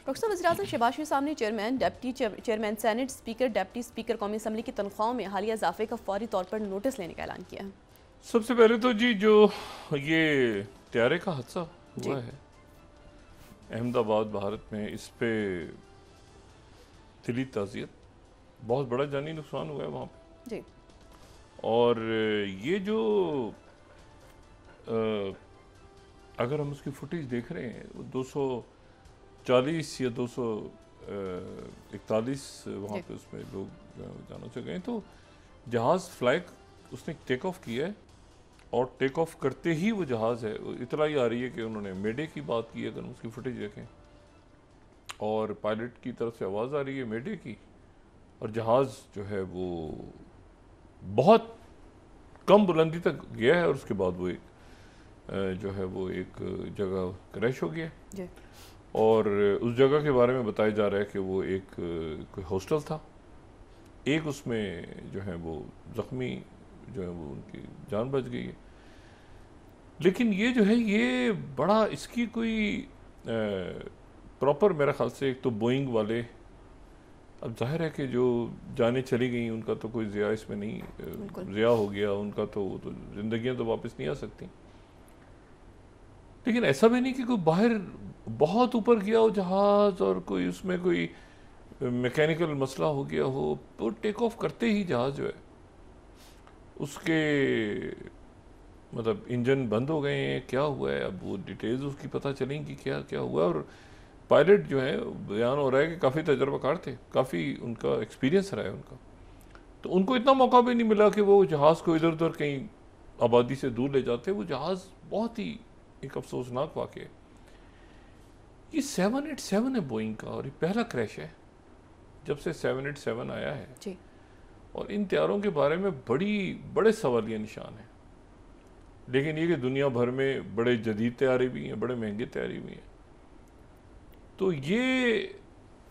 Doctor साहब, वज़ीर-ए-आज़म शहबाज शरीफ साहब ने chairman, deputy chairman senate, speaker, deputy speaker कौमी असम्बली की तनख्वाहों में हालिया इजाफे का फौरी तौर पर नोटिस लेने का ऐलान किया है। सबसे पहले तो जी जो ये त्यारे का हादसा हुआ है अहमदाबाद भारत में, इस पे दिली ताज़ियत, बहुत बड़ा जानी नुकसान हुआ है वहाँ पे जी। और ये जो अगर हम उसकी फुटेज देख रहे हैं, 240 या 241 वहाँ पे उसमें लोग जाना से गए, तो जहाज़ फ्लाइट उसने टेक ऑफ किया है और टेक ऑफ करते ही वो जहाज़ है, इतना ही आ रही है कि उन्होंने मेडे की बात की, अगर उसकी फुटेज देखें, और पायलट की तरफ से आवाज़ आ रही है मेडे की, और जहाज़ जो है वो बहुत कम बुलंदी तक गया है और उसके बाद वो एक जो है वो एक जगह क्रैश हो गया जी। और उस जगह के बारे में बताया जा रहा है कि वो एक कोई हॉस्टल था, एक उसमें जो है वो ज़ख्मी जो है वो उनकी जान बच गई है। लेकिन ये जो है ये बड़ा इसकी कोई प्रॉपर मेरे ख्याल से, एक तो बोइंग वाले, अब जाहिर है कि जो जाने चली गई उनका तो कोई ज़िया इसमें नहीं, ज़िया हो गया उनका, तो ज़िंदगियाँ तो वापस नहीं आ सकती। लेकिन ऐसा भी नहीं कि कोई बाहर बहुत ऊपर गया हो जहाज़ और कोई उसमें कोई मैकेनिकल मसला हो गया हो, तो टेक ऑफ करते ही जहाज़ जो है उसके मतलब इंजन बंद हो गए हैं, क्या हुआ है अब वो डिटेल्स उसकी पता चलेंगी क्या क्या हुआ। और पायलट जो है, बयान हो रहा है कि काफ़ी तजर्बाकार थे, काफ़ी उनका एक्सपीरियंस रहा है उनका, तो उनको इतना मौका भी नहीं मिला कि वो जहाज़ को इधर उधर कहीं आबादी से दूर ले जाते। वो जहाज़ बहुत ही एक अफसोसनाक वाक़या है। ये 787 है बोइंग का, और ये पहला क्रैश है जब से 787 आया है जी। और इन त्यारों के बारे में बड़े सवालिया निशान हैं। लेकिन ये कि दुनिया भर में बड़े जदीद तैयारे भी हैं, बड़े महंगे तैयारे भी हैं, तो ये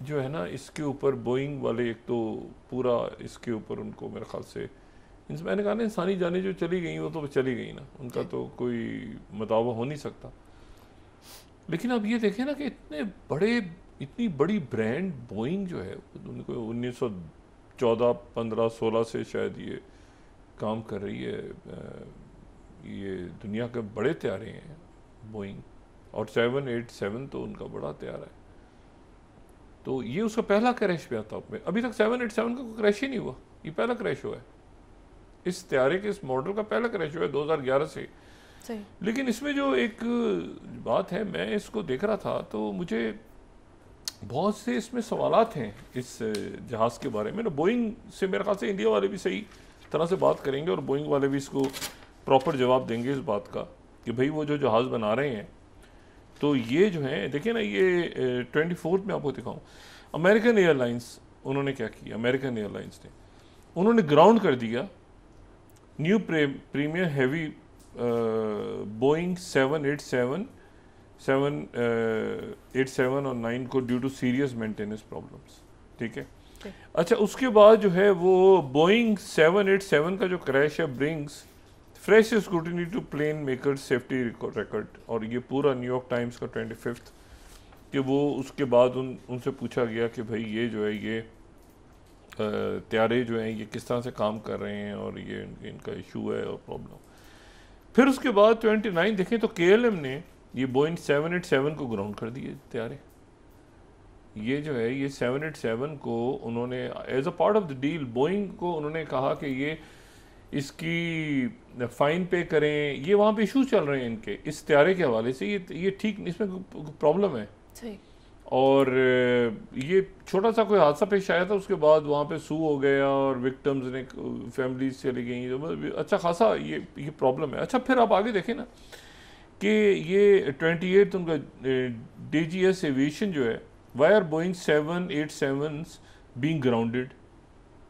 जो है ना, इसके ऊपर बोइंग वाले एक तो पूरा इसके ऊपर उनको मेरे ख्याल से, मैंने कहा ना, इंसानी जाने जो चली गई वो तो चली गई ना, उनका तो कोई मुतावा हो नहीं सकता। लेकिन अब ये देखें ना कि इतनी बड़ी ब्रांड बोइंग जो है, उनको 1914, 15, 16 से शायद ये काम कर रही है, ये दुनिया के बड़े त्यारे हैं बोइंग, और 787 तो उनका बड़ा त्यारा है। तो ये उसका पहला क्रैश पे आता है। अभी तक 787 का कोई क्रैश ही नहीं हुआ, ये पहला क्रैश हुआ है, इस त्यारे के इस मॉडल का पहला क्रैश हुआ है 2011 से। सही। लेकिन इसमें जो एक बात है, मैं इसको देख रहा था तो मुझे बहुत से इसमें सवालात हैं इस जहाज़ के बारे में ना। बोइंग से मेरे ख्याल से इंडिया वाले भी सही तरह से बात करेंगे और बोइंग वाले भी इसको प्रॉपर जवाब देंगे इस बात का कि भाई वो जो जहाज़ बना रहे हैं, तो ये जो है देखिए ना, ये 24 में आपको दिखाऊं, अमेरिकन एयरलाइंस उन्होंने क्या किया, अमेरिकन एयरलाइंस ने उन्होंने ग्राउंड कर दिया न्यू प्रीमियर हैवी बोइंग 787 और 9 को due to serious maintenance problems. ठीक है, अच्छा, उसके बाद जो है वो बोइंग 787 का जो क्रैश है brings fresh scrutiny to plane makers safety record, और ये पूरा न्यूयॉर्क टाइम्स का 25 कि वो उसके बाद उनसे पूछा गया कि भाई ये जो है ये त्यारे जो हैं ये किस तरह से काम कर रहे हैं और ये इनका इशू है और प्रॉब्लम। फिर उसके बाद 29 देखें तो KLM ने ये बोइंग 787 को ग्राउंड कर दिए त्यारे। ये जो है ये 787 को उन्होंने as a part of the deal, Boeing को उन्होंने कहा कि ये इसकी फाइन पे करें, ये वहाँ पे इशू चल रहे हैं इनके इस त्यारे के हवाले से, ये ठीक, इसमें प्रॉब्लम है। सही। और ये छोटा सा कोई हादसा पेश आया था, उसके बाद वहाँ पे सू हो गया और विक्टिम्स ने फैमिलीज चली गई, तो अच्छा खासा ये प्रॉब्लम है। अच्छा, फिर आप आगे देखें ना कि ये 28 उनका DGS एविएशन जो है, why are Boeing 787 being grounded,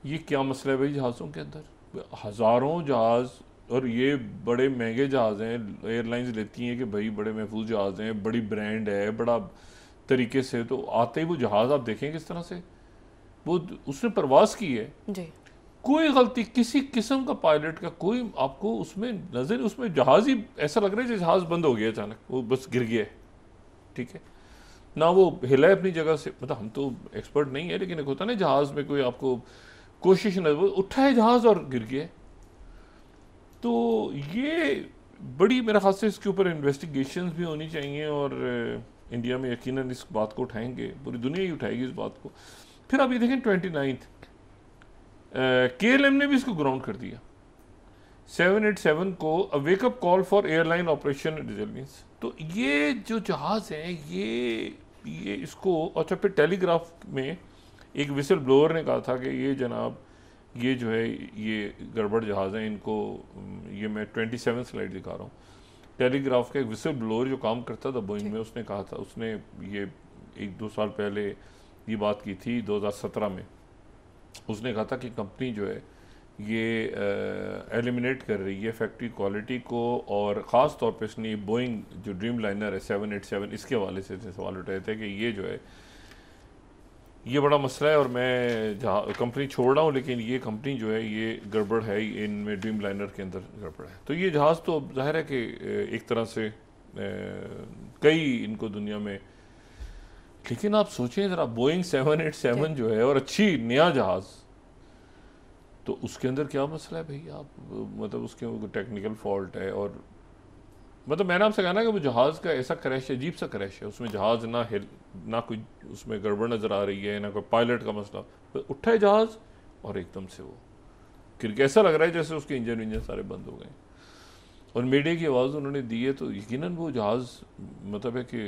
ये क्या मसला है भाई जहाज़ों के अंदर? हज़ारों जहाज़, और ये बड़े महंगे जहाज़ हैं, एयरलाइंस लेती हैं कि भाई बड़े महफूज जहाज़ हैं, बड़ी ब्रांड है, बड़ा तरीके से, तो आते ही वो जहाज़ आप देखें किस तरह से वो उसने परवाज़ की है जी। कोई गलती किसी किस्म का पायलट का कोई आपको उसमें नजर, उसमें जहाज़ ही ऐसा लग रहा है जहाज़ बंद हो गया अचानक, वो बस गिर गया है। ठीक है, ना वो हिला है अपनी जगह से। मतलब हम तो एक्सपर्ट नहीं है, लेकिन एक होता है ना जहाज़ में कोई आपको कोशिश न, वो उठा है जहाज़ और गिर गया। तो ये बड़ी, मेरे ख्याल से इसके ऊपर इन्वेस्टिगेशंस भी होनी चाहिए, और इंडिया में यकीनन इस बात को उठाएंगे, पूरी दुनिया ही उठाएगी इस बात को। फिर आप ये देखें 29 KLM ने भी इसको ग्राउंड कर दिया, 787 को a wake up call for airline operation resilience. तो ये जो जहाज़ है ये इसको, अच्छा फिर टेलीग्राफ में एक विसल ब्लोअर ने कहा था कि ये जनाब ये जो है ये गड़बड़ जहाज़ हैं, इनको, ये मैं 27 स्लाइड दिखा रहा हूँ। टेलीग्राफ का एक विसल ब्लोअर जो काम करता था बोइंग में, उसने कहा था, उसने ये 1-2 साल पहले ये बात की थी 2017 में। उसने कहा था कि कंपनी जो है ये एलिमिनेट कर रही है फैक्ट्री क्वालिटी को, और ख़ास तौर पे इसने बोइंग जो ड्रीम लाइनर है 787, इसके हवाले से सवाल उठाए थे कि ये जो है ये बड़ा मसला है, और मैं जहाँ कंपनी छोड़ रहा हूँ, लेकिन ये कंपनी जो है ये गड़बड़ है, इनमें ड्रीम लाइनर के अंदर गड़बड़ है। तो ये जहाज़ तो जाहिर है कि एक तरह से कई इनको दुनिया में, लेकिन आप सोचें ज़रा, बोइंग 787 जो है और अच्छी नया जहाज़, तो उसके अंदर क्या मसला है भाई? आप मतलब उसके टेक्निकल फॉल्ट है, और मतलब मैंने आपसे कहा ना कि वो जहाज़ का ऐसा क्रैश है, अजीब सा क्रैश है, उसमें जहाज़ ना कोई उसमें गड़बड़ नज़र आ रही है, ना कोई पायलट का मसला, तो उठा है जहाज़ और एकदम से वो क्योंकि ऐसा लग रहा है जैसे उसके इंजन सारे बंद हो गए, और मीडिया की आवाज़ उन्होंने दी है। तो यकीनन वो जहाज़ मतलब है कि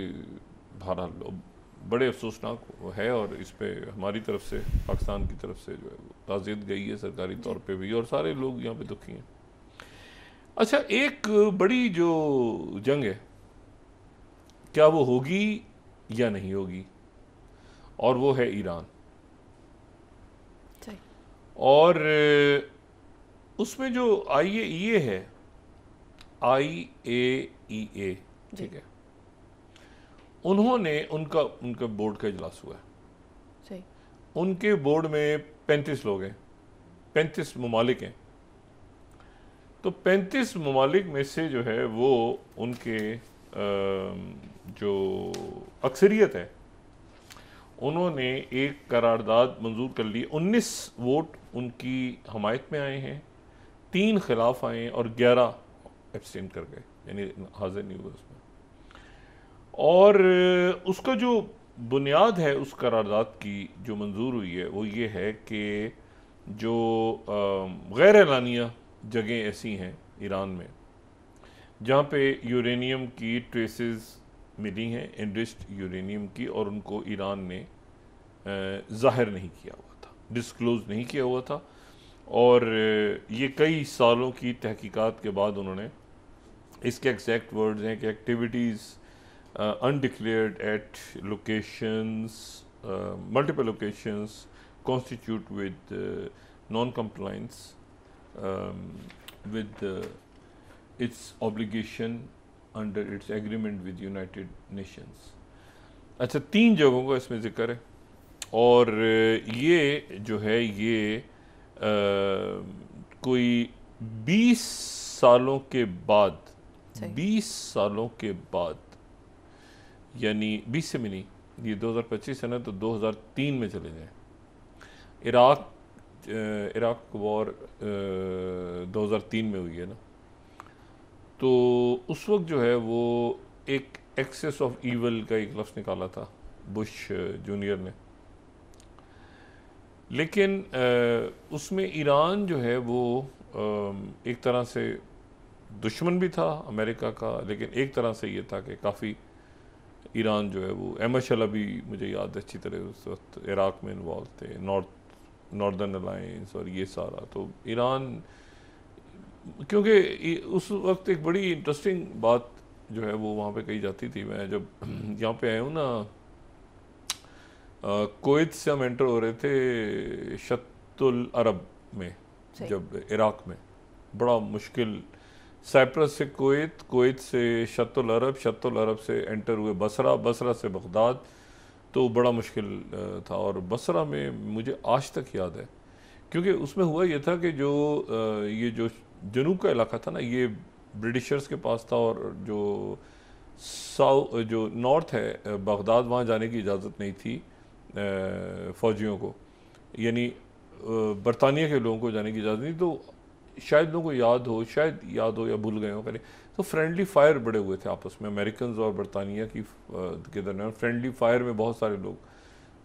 बहरहाल बड़े अफसोसनाक है, और इस पर हमारी तरफ से, पाकिस्तान की तरफ से जो है वो ताज़ियत गई है सरकारी तौर पे भी, और सारे लोग यहाँ पे दुखी हैं। अच्छा, एक बड़ी जो जंग है, क्या वो होगी या नहीं होगी, और वो है ईरान। और उसमें जो IAEA है, IAEA, ठीक है, उन्होंने उनका बोर्ड का इजलास हुआ है। उनके बोर्ड में 35 लोग हैं, 35 ममालिक हैं। तो 35 ममालिक में से जो है वो उनके जो अक्सरियत है, उन्होंने एक करारदाद मंजूर कर ली। 19 वोट उनकी हमायत में आए हैं, 3 खिलाफ आए और 11 एब्सटेन कर गए, यानी हाजिर नहीं हुए उसमें। और उसका जो बुनियाद है उस करारदाद की जो मंजूर हुई है, वो ये है कि जो गैर एलानिया जगह ऐसी हैं ईरान में जहाँ पे यूरेनियम की ट्रेसेस मिली हैं, एनरिच्ड यूरेनियम की, और उनको ईरान ने ज़ाहिर नहीं किया हुआ था, डिस्क्लोज़ नहीं किया हुआ था, और ये कई सालों की तहकीकात के बाद उन्होंने, इसके एग्जैक्ट वर्ड्स हैं कि activities undeclared at locations, multiple locations constitute with non-compliance with its obligation under its agreement with United Nations। अच्छा, 3 जगहों का इसमें जिक्र है, और ये जो है ये कोई 20 सालों के बाद, 20 सालों के बाद, यानी 20 से भी नहीं, ये 2025 है ना, तो 2003 में चले जाएं। इराक वॉर 2003 में हुई है ना, तो उस वक्त जो है वो एक एक्सेस ऑफ ईवल का एक लफ्ज़ निकाला था बुश जूनियर ने, लेकिन उसमें ईरान जो है वो एक तरह से दुश्मन भी था अमेरिका का, लेकिन एक तरह से ये था कि काफ़ी ईरान जो है वो, अहमद शलाबी मुझे याद है अच्छी तरह, उस वक्त इराक में इन्वॉल्व थे, नॉर्दर्न अलायंस और ये सारा। तो ईरान, क्योंकि उस वक्त एक बड़ी इंटरेस्टिंग बात जो है वो वहाँ पे कही जाती थी, मैं जब यहाँ पे आया हूँ ना, कुवैत से हम एंटर हो रहे थे शत्तुल अरब में, जब इराक में बड़ा मुश्किल, साइप्रस से कुवैत, कुवैत से शत्तुल अरब, शत्तुल अरब से एंटर हुए बसरा, बसरा से बगदाद, तो बड़ा मुश्किल था। और बसरा में मुझे आज तक याद है, क्योंकि उसमें हुआ ये था कि जो ये जो जनूब का इलाका था ना, ये ब्रिटिशर्स के पास था, और जो जो नॉर्थ है बगदाद, वहाँ जाने की इजाज़त नहीं थी फ़ौजियों को, यानी बरतानिया के लोगों को जाने की इजाज़त नहीं। तो शायद लोगों को शायद याद हो या भूल गए हो पहले, तो फ्रेंडली फायर बड़े हुए थे आपस में, अमेरिकन और बरतानिया की के दरमियान फ्रेंडली फायर में बहुत सारे लोग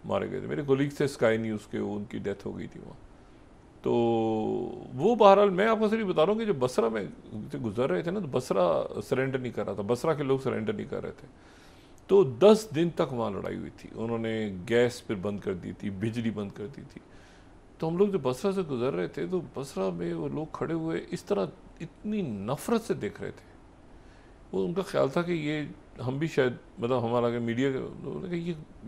मारे गए थे। मेरे कोलीग थे स्काई न्यूज़ के, उनकी डेथ हो गई थी वहाँ। तो वो बहरहाल मैं आपको सिर्फ बता रहा हूँ कि जब बसरा में गुजर रहे थे ना, तो बसरा सरेंडर नहीं कर रहा था, बसरा के लोग सरेंडर नहीं कर रहे थे। तो 10 दिन तक वहाँ लड़ाई हुई थी, उन्होंने गैस फिर बंद कर दी थी, बिजली बंद कर दी थी। तो हम लोग जब बसरा से गुजर रहे थे तो बसरा में वो लोग खड़े हुए इस तरह इतनी नफरत से देख रहे थे। वो उनका ख्याल था कि ये हम भी शायद, मतलब हमारा के मीडिया के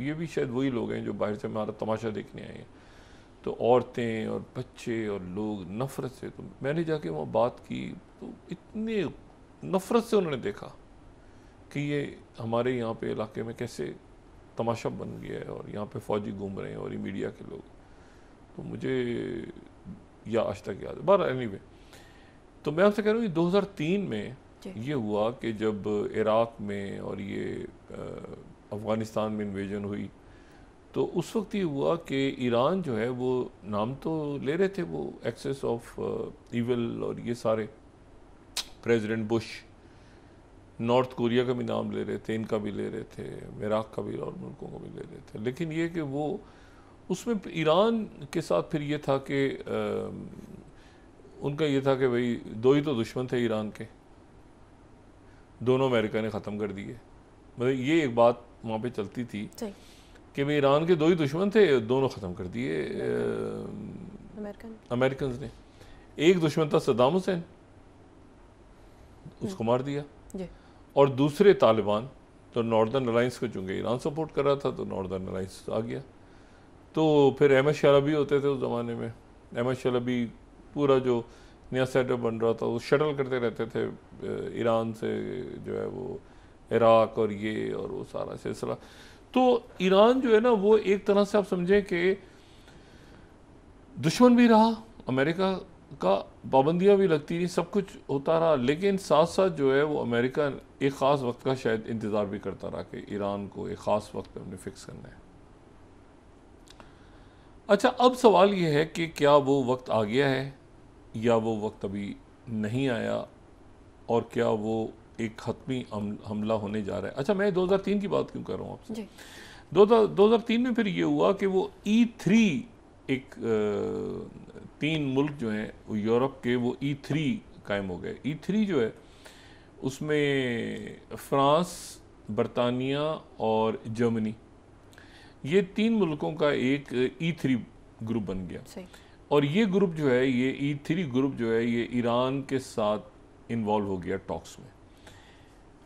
ये भी शायद वही लोग हैं जो बाहर से हमारा तमाशा देखने आए हैं। तो औरतें और बच्चे और लोग नफ़रत से, तो मैंने जाके वहाँ बात की तो इतने नफ़रत से उन्होंने देखा कि ये हमारे यहाँ पे इलाके में कैसे तमाशा बन गया है और यहाँ पे फ़ौजी घूम रहे हैं और ये मीडिया के लोग। तो मुझे या आज तक याद है। बहर एनीवे, तो मैं आपसे कह रहा हूँ कि 2003 में ये हुआ कि जब इराक़ में और ये अफ़गानिस्तान में इन्वेजन हुई, तो उस वक्त ये हुआ कि ईरान जो है वो नाम तो ले रहे थे, वो एक्सेस ऑफ ईविल और ये सारे, प्रेसिडेंट बुश, नॉर्थ कोरिया का भी नाम ले रहे थे, इनका भी ले रहे थे, इराक़ का भी और मुल्कों को भी ले रहे थे। लेकिन ये कि वो उसमें ईरान के साथ फिर ये था कि उनका ये था कि भाई दो ही तो दुश्मन थे ईरान के, दोनों अमेरिका ने ख़त्म कर दिए। मतलब ये एक बात वहाँ पे चलती थी कि भाई ईरान के दो ही दुश्मन थे, दोनों ख़त्म कर दिए अमेरिकन ने। एक दुश्मन था सद्दाम हुसैन, उसको मार दिया, और दूसरे तालिबान। तो नॉर्दर्न अलाइंस को चूँकि ईरान सपोर्ट कर रहा था तो नॉर्दर्न अलाइंस आ गया। तो फिर अहमद शलबी होते थे उस ज़माने में, अहमद शलबी पूरा जो नया सेटअप बन रहा था वो शटल करते रहते थे ईरान से, जो है वो इराक़ और ये और वो सारा सिलसिला। तो ईरान जो है ना वो एक तरह से आप समझें कि दुश्मन भी रहा अमेरिका का, पाबंदियाँ भी लगती रही, सब कुछ होता रहा, लेकिन साथ साथ जो है वो अमेरिका एक ख़ास वक्त का शायद इंतज़ार भी करता रहा कि ईरान को एक ख़ास वक्त पे हमने फ़िक्स करना है। अच्छा, अब सवाल ये है कि क्या वो वक्त आ गया है या वो वक्त अभी नहीं आया, और क्या वो एक हतमी हमला होने जा रहा है। अच्छा, मैं 2003 की बात क्यों कर रहा हूँ आपसे? 2003 में फिर ये हुआ कि वो E3 एक 3 मुल्क जो हैं वो यूरोप के, वो E3 कायम हो गए। E3 जो है उसमें फ्रांस, बरतानिया और जर्मनी, ये 3 मुल्कों का एक E3 ग्रुप बन गया। और ये ग्रुप जो है, ये E3 ग्रुप जो है, ये ईरान के साथ इन्वॉल्व हो गया टॉक्स में।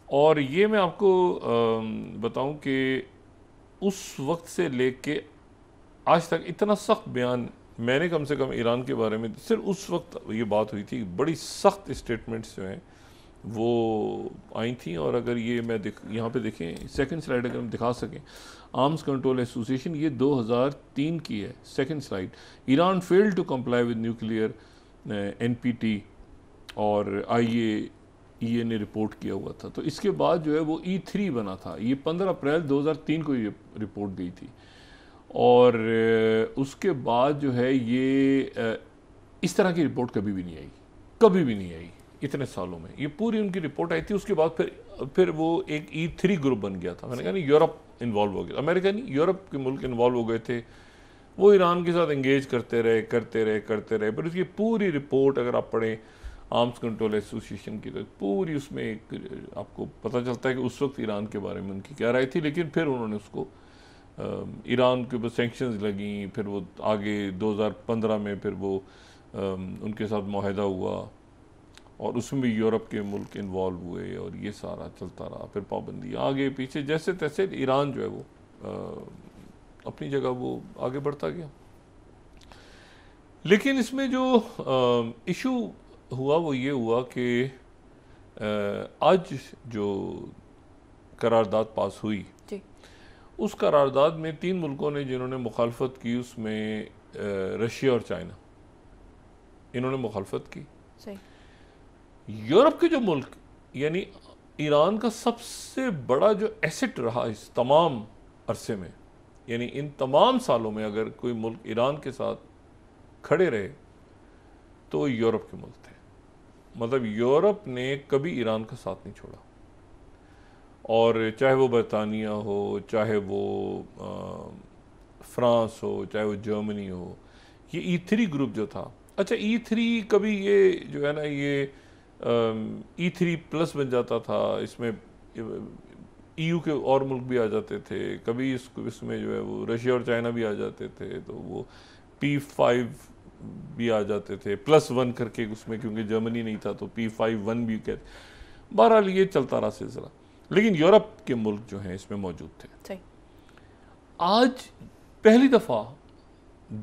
और ये मैं आपको बताऊं कि उस वक्त से लेके आज तक इतना सख्त बयान मैंने कम से कम ईरान के बारे में, सिर्फ उस वक्त ये बात हुई थी, बड़ी सख्त स्टेटमेंट्स जो हैं वो आई थी। और अगर ये मैं यहाँ पे देखें, सेकंड स्लाइड अगर हम दिखा सकें, आर्म्स कंट्रोल एसोसिएशन, ये 2003 की है, second slide. Iran failed to comply with nuclear NPT और IAEA ने रिपोर्ट किया हुआ था। तो इसके बाद जो है वो E3 बना था, ये 15 अप्रैल 2003 को ये रिपोर्ट गई थी। और उसके बाद जो है ये इस तरह की रिपोर्ट कभी भी नहीं आई, कभी भी नहीं आई इतने सालों में। ये पूरी उनकी रिपोर्ट आई थी, उसके बाद फिर वो एक E3 ग्रुप बन गया था। मैंने कहा नहीं, यूरोप इन्वॉल्व हो गया, अमेरिका नहीं, यूरोप के मुल्क इन्वॉल्व हो गए थे। वो ईरान के साथ एंगेज करते रहे। पर उसकी पूरी रिपोर्ट अगर आप पढ़ें आर्म्स कंट्रोल एसोसिएशन की, तो पूरी उसमें एक आपको पता चलता है कि उस वक्त ईरान के बारे में उनकी क्या राय थी। लेकिन फिर उन्होंने उसको ईरान के ऊपर सैंक्शंस लगी, फिर वो आगे 2015 में फिर वो उनके साथ मुआहदा हुआ और उसमें भी यूरोप के मुल्क इन्वॉल्व हुए और ये सारा चलता रहा। फिर पाबंदी आगे पीछे जैसे तैसे ईरान जो है वो अपनी जगह वो आगे बढ़ता गया। लेकिन इसमें जो इशू हुआ वो ये हुआ कि आज जो करारदाद पास हुई, उस करारदाद में 3 मुल्कों ने जिन्होंने मुखालफत की, उसमें रशिया और चाइना, इन्होंने मुखालफत की। यूरोप के जो मुल्क यानी ईरान का सबसे बड़ा जो एसेट रहा इस तमाम अरसे में, यानी इन तमाम सालों में अगर कोई मुल्क ईरान के साथ खड़े रहे तो यूरोप के मुल्क थे। मतलब यूरोप ने कभी ईरान का साथ नहीं छोड़ा, और चाहे वो बरतानिया हो, चाहे वो फ्रांस हो, चाहे वो जर्मनी हो, ये E3 ग्रुप जो था। अच्छा, E3 कभी ये जो है ना, ये E3+ बन जाता था, इसमें EU के और मुल्क भी आ जाते थे, कभी इसमें जो है वो रशिया और चाइना भी आ जाते थे, तो वो P5 भी आ जाते थे, +1 करके उसमें, क्योंकि जर्मनी नहीं था तो P5-1 भी कहते। बहरहाल ये चलता रहा सिलसिला, लेकिन यूरोप के मुल्क जो हैं इसमें मौजूद थे। आज पहली दफ़ा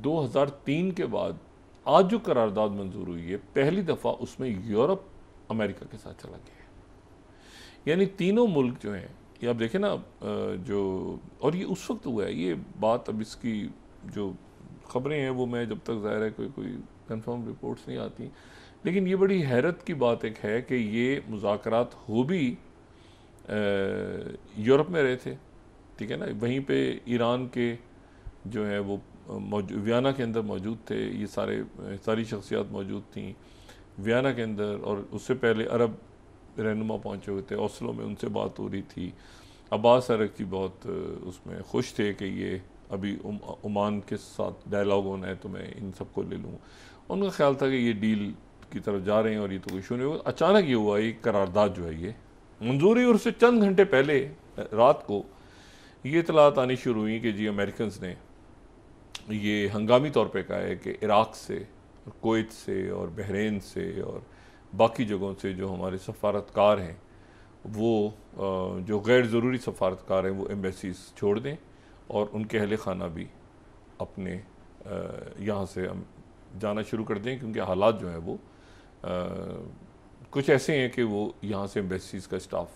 2003 के बाद आज जो करारदाद मंजूर हुई है, पहली दफ़ा उसमें यूरोप अमेरिका के साथ चला गया है। यानी तीनों मुल्क जो हैं, ये आप देखें ना, जो, और ये उस वक्त हुआ है ये बात, अब इसकी जो खबरें हैं वो मैं जब तक ज़ाहिर है कोई कंफर्म रिपोर्ट्स नहीं आती, लेकिन ये बड़ी हैरत की बात एक है कि ये मुज़ाकरात हो भी यूरोप में रहे थे, ठीक है ना। वहीं पे ईरान के जो है वो वियना के अंदर मौजूद थे, ये सारी शख्सियात मौजूद थी वियना के अंदर, और उससे पहले अरब रहनुमा पहुँचे हुए थे, ओस्लो में उनसे बात हो रही थी। अब्बास अरगची बहुत उसमें खुश थे कि ये अभी ओमान के साथ डायलॉग होना है तो मैं इन सबको ले लूँ। उनका ख्याल था कि ये डील की तरफ जा रहे हैं और ये तो कोई इशू नहीं होगा। अचानक ये हुआ, ये करारदाद जो है ये मंजूरी, और उससे चंद घंटे पहले रात को ये इतलात आनी शुरू हुई कि जी अमेरिकन ने ये हंगामी तौर पे कहा है कि इराक़ से, कुवैत से और बहरीन से और बाकी जगहों से जो हमारे सफारतकार हैं वो जो गैर ज़रूरी सफारतकार हैं वो एम्बेसीज छोड़ दें, और उनके अहल खाना भी अपने यहाँ से जाना शुरू कर दें, क्योंकि हालात जो हैं वो कुछ ऐसे हैं कि वो यहाँ से एम्बेसीज का स्टाफ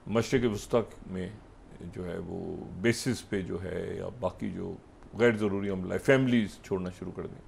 मशरिक़ वस्ता में जो है वो बेसिस पे जो है, या बाकी जो गैर ज़रूरी अमला फैमिलीज़ छोड़ना शुरू कर दें।